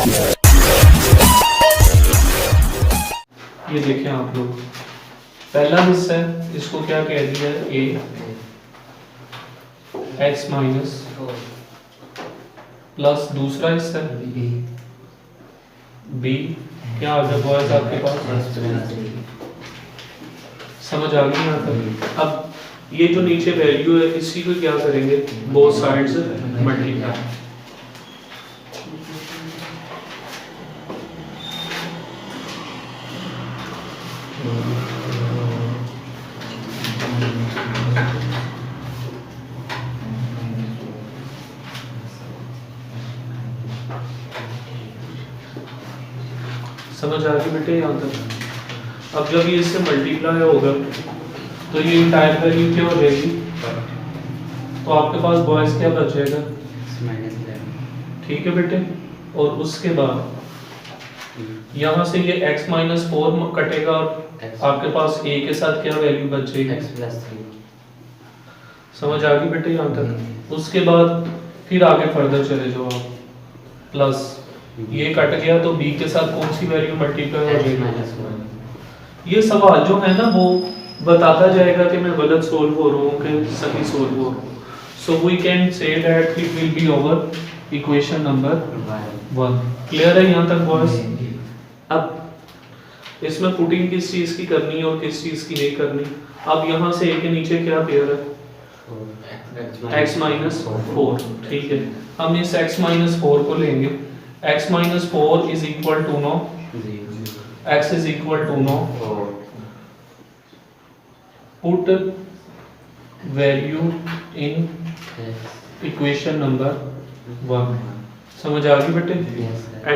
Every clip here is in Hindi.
ये देखें आप लोग, पहला हिस्सा है, इसको क्या कह दिया है, ए एक्स माइनस प्लस दूसरा हिस्सा बी क्या आ गया बॉयज आपके पास, समझ आ गई यहाँ तक। अब ये जो नीचे वैल्यू है इसी को क्या करेंगे, बोथ साइड्स मल्टीप्लाई। समझ आ गई बेटे यहाँ तक। अब जब ये इससे मल्टीप्लाई होगा तो ये इंटायर वैल्यू क्या हो जाएगी, तो आपके पास बॉयज क्या बचेगा, ठीक है बेटे। और उसके बाद यहाँ से ये x माइनस 4 कटेगा और आपके पास a के साथ क्या वैल्यू बचेगी, समझ आ गई बेटे यहाँ तक। उसके बाद फिर आगे फर्दर चले जाओ आप, प्लस ये कट गया तो b के साथ कौन सी वैल्यू मल्टीप्लाई हो जाएगी। ये सवाल जो है ना वो बताता जाएगा कि मैं गलत सोल्व हो रहा हूँ कि सही सोल्व हो रहा हूँ। So we can say that it will be over equation number 1। Clear है यहाँ तक बॉयज। अब इसमें पुटिंग किस चीज की करनी है और किस चीज की नहीं करनी। अब यहाँ से a के नीचे क्या पेयर है, x माइनस 4, ठीक है। हम इस x माइनस 4 को लेंगे, x minus 4 is equal to no, x is equal to no, put value in equation number 1। समझ आ गई बेटे,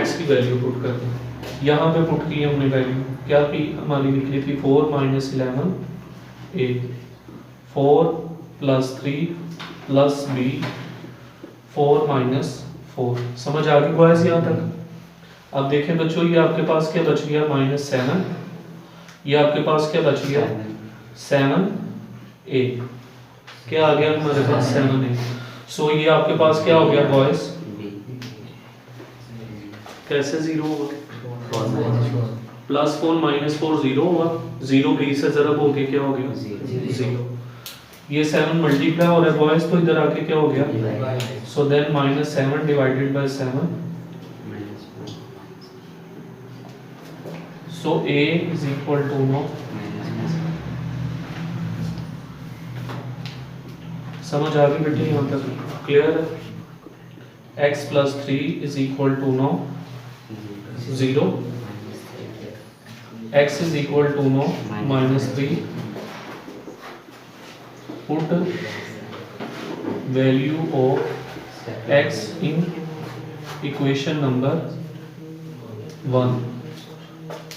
x की वैल्यू पुट कर दी, यहाँ पे पुट की हमने वैल्यू क्या की, हमारी निकली थी 4 minus 11 a, 4 plus 3 plus b 4 minus 4। समझ आ गई बॉयज यहाँ तक। अब देखें बच्चों, ये आपके पास क्या बच गया -7, ये आपके पास क्या बच गया 7a, क्या आ गया हमारे पास 7a। सो ये आपके पास क्या हो गया बॉयज, कैसे जीरो होगा, प्लस 4 माइनस 4 जीरो होगा, 0 b से जरब होके क्या हो गया 0। ये 7 मल्टीप्लाई हो रहा है बॉयज, तो इधर आके क्या हो गया, so then -7 divided by 7, so a is equal to no. समझ आ गई बेटे यहाँ तक, क्लियर है। x plus 3 is equal to no 0, x is equal to no -3, put value of x in equation number 1।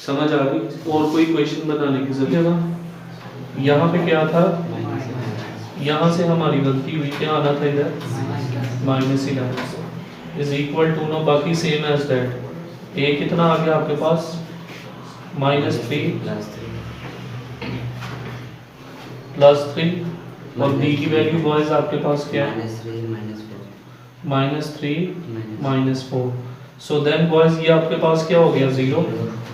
समझ आ गई। और कोई क्वेश्चन बनाने की जरूरत है। यहाँ पे क्या था, यहाँ से हमारी गलती हुई, क्या आना था इधर -11 इज इक्वल टू नो, बाकी सेम एज दैट। a कितना आ गया आपके पास -3 प्लस 3, और b की वैल्यू बॉयज आपके पास क्या है -3 -4। सो देन बॉयज ये आपके पास क्या हो गया 0,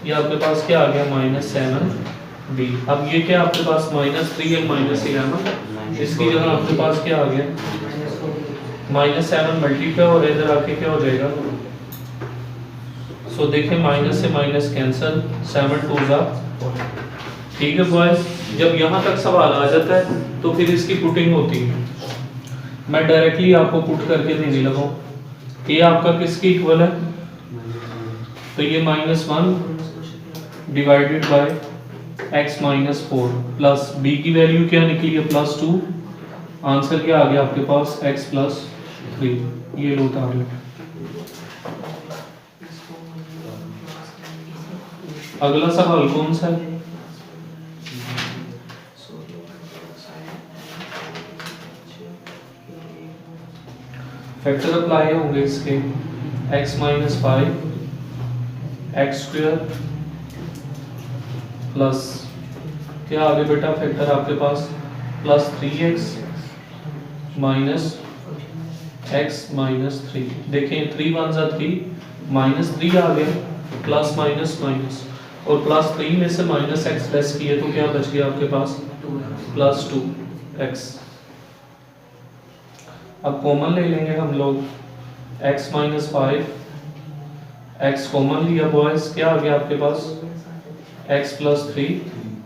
ये आपके पास क्या आ गया -7b। अब ये क्या आपके पास -3 और -11, इसकी जगह आपके पास क्या आ गया -7 मल्टीप्लाई और इधर आके क्या हो जाएगा। सो देखें माइनस से माइनस कैंसिल, 7 2 जा, ठीक है बॉयज। जब यहाँ तक सवाल आ जाता है तो फिर इसकी पुटिंग होती है। मैं डायरेक्टली आपको पुट करके देने लगा हूँ। ये आपका किसकी इक्वल है, तो ये -1 divided by x minus 4 plus b की वैल्यू क्या निकली है +2। आंसर क्या आ गया आपके पास x प्लस 3। ये लो टारगेट। अगला सवाल कौन सा है, फैक्टर अप्लाई होंगे इसके, x minus 5 x square plus क्या आगे बेटा फैक्टर आपके पास plus 3x minus x minus 3। देखें 3 1 3 -3 आ गया, प्लस माइनस माइनस, और +3 में से -x लेस किए तो क्या बच गया आपके पास, +2x। अब कॉमन ले लेंगे हम लोग, x - 5, x कॉमन लिया बॉयज, क्या आ गया आपके पास, x + 3,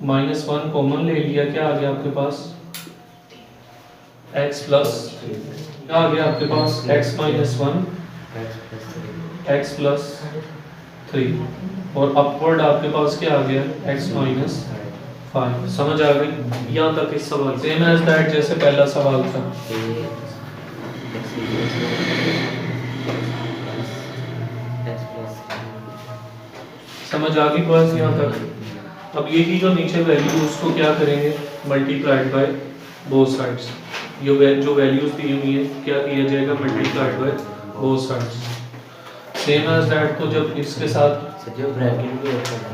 -1 कॉमन ले लिया, क्या आ गया आपके पास, x प्लस, क्या आ गया आपके पास, x - 1, x + 3, और अपवर्ड आपके पास क्या आ गया, x - 5। समझ आ गई यहाँ तक इस सवाल, सेम एज दैट जैसे पहला सवाल था। समझ आ गई बस यहाँ तक। अब ये की जो नीचे वैल्यू उसको क्या करेंगे, मल्टीप्लाइड बाय बोथ साइड्स। ये जो वैल्यूज दी हुई है क्या किया जाएगा, multiplied by both sides, same as that. तो जब इसके साथ जो ब्रैकेट भी होता है,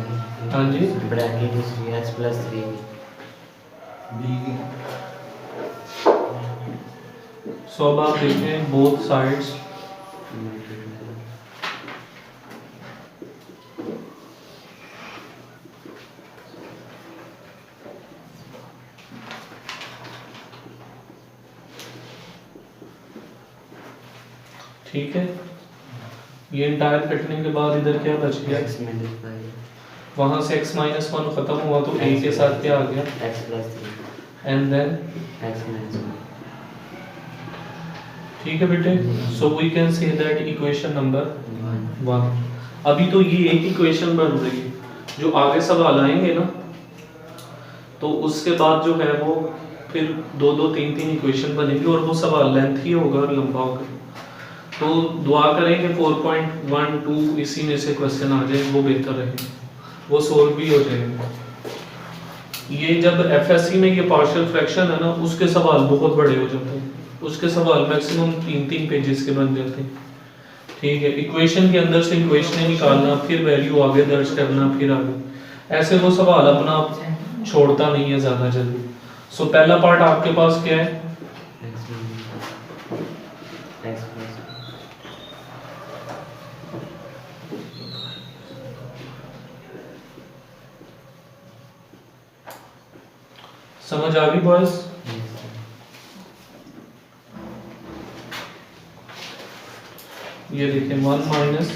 हाँ जी ब्रैकेट में x + 3 सो अब आप देखें बोथ साइड्स, ठीक है। ये इंटायर कटने के बाद इधर क्या बच गया, x मल्टीप्लाई वहां से x - 1 खत्म हुआ तो a के साथ क्या आ गया, x + 3 एंड देन x - 1। ठीक है बेटे। So we can say that equation number 1। अभी तो ये एक इक्वेशन बन रही है, जो आगे सवाल आएंगे ना तो उसके बाद जो है वो फिर 2 3 इक्वेशन बनेगी, और वो सवाल लेंथी होगा और लंबा होगा। तो दुआ करें कि 4.12 इसी में से क्वेश्चन आ जाए, वो बेहतर रहे, वो सोल्व भी हो जाएंगे। ये जब एफएससी में ये पार्शियल फ्रैक्शन है ना, उसके सवाल बहुत बड़े हो जाते हैं, उसके सवाल मैक्सिमम 3 पेजेस के बन जाते हैं। ठीक है, इक्वेशन के अंदर से इक्वेशन निकालना, फिर वैल्यू आगे दर्ज करना, फिर आगे, ऐसे वो सवाल अपना छोड़ता नहीं है ज़्यादा जल्दी। सो पहला पार्ट आपके पास क्या है, समझ आ गई बॉयज। ये देखें 1 माइनस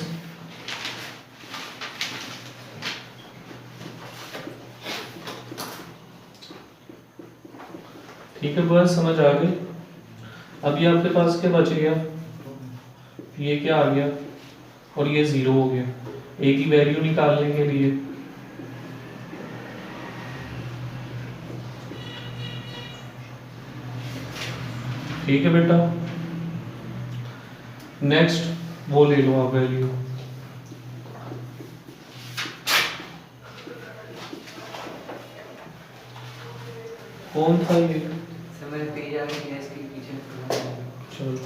ठीक है बॉयज, समझ आ गई। अब ये आपके पास क्या बच गया, ये क्या आ गया, और ये 0 हो गया, a की वैल्यू निकालने के लिए ठीक है बेटा। नेक्स्ट वो ले लो आप वैल्यू, कौन था ये, समझ पे जा रही है इसके पीछे। चलो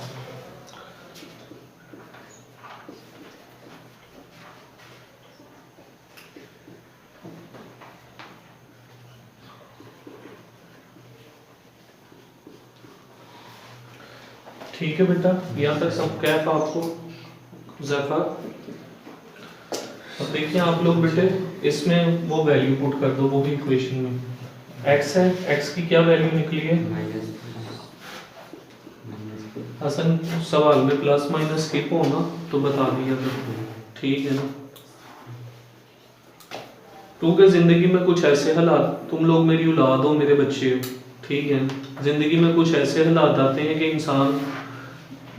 ठीक है बेटा, यहाँ तक सब कैफ आपको ज़फ़ा। अब देखिए आप लोग बेटे, इसमें वो वैल्यू पुट कर दो, वो भी इक्वेशन में x है, x की क्या वैल्यू निकली है, हसन सवाल में प्लस माइनस के को ना तो बता दिया था, ठीक है ना। क्योंकि जिंदगी में कुछ ऐसे हालात, तुम लोग मेरी औलाद हो, मेरे बच्चे हो, ठीक है, जिंदगी में कुछ ऐसे हालात आते हैं कि इंसान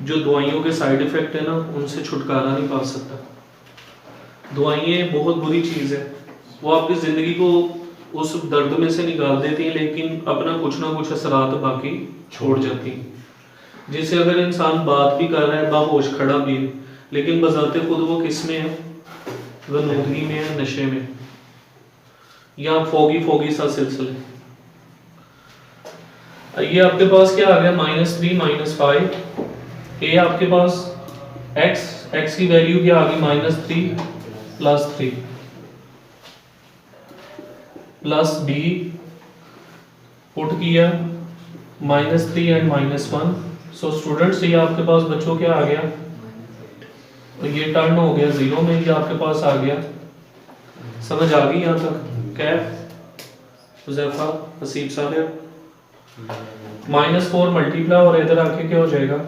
जो दवाइयों के साइड इफेक्ट है ना, उनसे छुटकारा नहीं पा सकता। दवाइयाँ बहुत बुरी चीज़ है, वो आपकी ज़िंदगी को उस दर्द में से निकाल देती हैं, लेकिन अपना कुछ ना कुछ असरात बाकी छोड़ जाती हैं। जिससे अगर इंसान बात भी कर रहा है, बाहोश खड़ा भी है, लेकिन बजाते खुद वो किस में है, गनूदगी में है, नशे में, या फोगी सा सिलसिले। ये आपके पास क्या आ गया, -3 - 5, ये आपके पास x की वैल्यू क्या आ गई, -3 + 3 प्लस b पुट किया -3 एंड -1। सो स्टूडेंट्स ये आपके पास बच्चों क्या आ गया, तो ये टर्न हो गया 0 में, ये आपके पास आ गया। समझ आ गई यहाँ तक? कैफ हुज़ैफा हसीब साहब -4 मल्टीप्लाई और इधर आके क्या हो जाएगा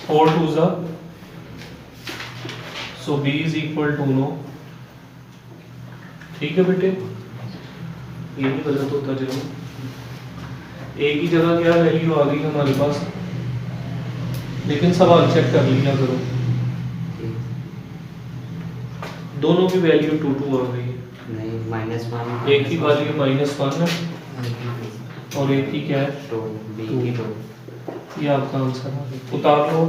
4 2 ज़ा, so b is equal to no. ठीक है बेटे, ये नहीं गलत होता चलो। ए की जगह क्या वैल्यू आ गई हमारे पास, लेकिन सवाल चेक कर लिया करो, दोनों की वैल्यू 2 2 आ गई है। नहीं -1 एक की वैल्यू -1 है और एक की क्या है 2 b की 2। ये आपका आंसर है। उतार लो